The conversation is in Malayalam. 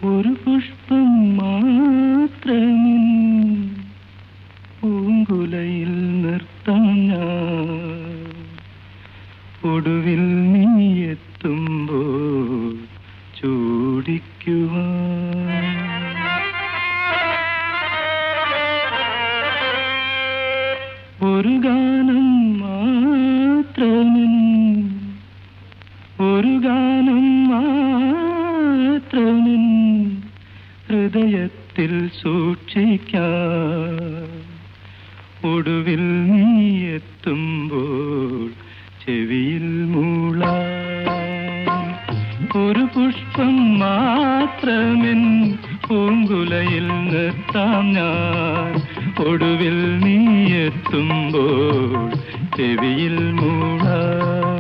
ഒരു പുഷ്പം മാത്രമിൻ പൂങ്കുലയിൽ നിർത്താം ഞാൻ. ഒടുവിൽ നീ എത്തുമ്പോൾ ചൂടിക്കുവാൻ. ഒരു ഗാനം മാത്രമിൻ ഒരു ഗാനം മാത്രമിൻ ഹൃദയത്തിൽ സൂക്ഷിക്കാം. ഒടുവിൽ നീ എത്തുമ്പോൾ ചെവിയിൽ മൂളാം. ഒരു പുഷ്പം മാത്രമിൻ പൂങ്കുലയിൽ നിർത്താം ഞാൻ. ഒടുവിൽ നീ എത്തുമ്പോൾ ചെവിയിൽ മൂളാം.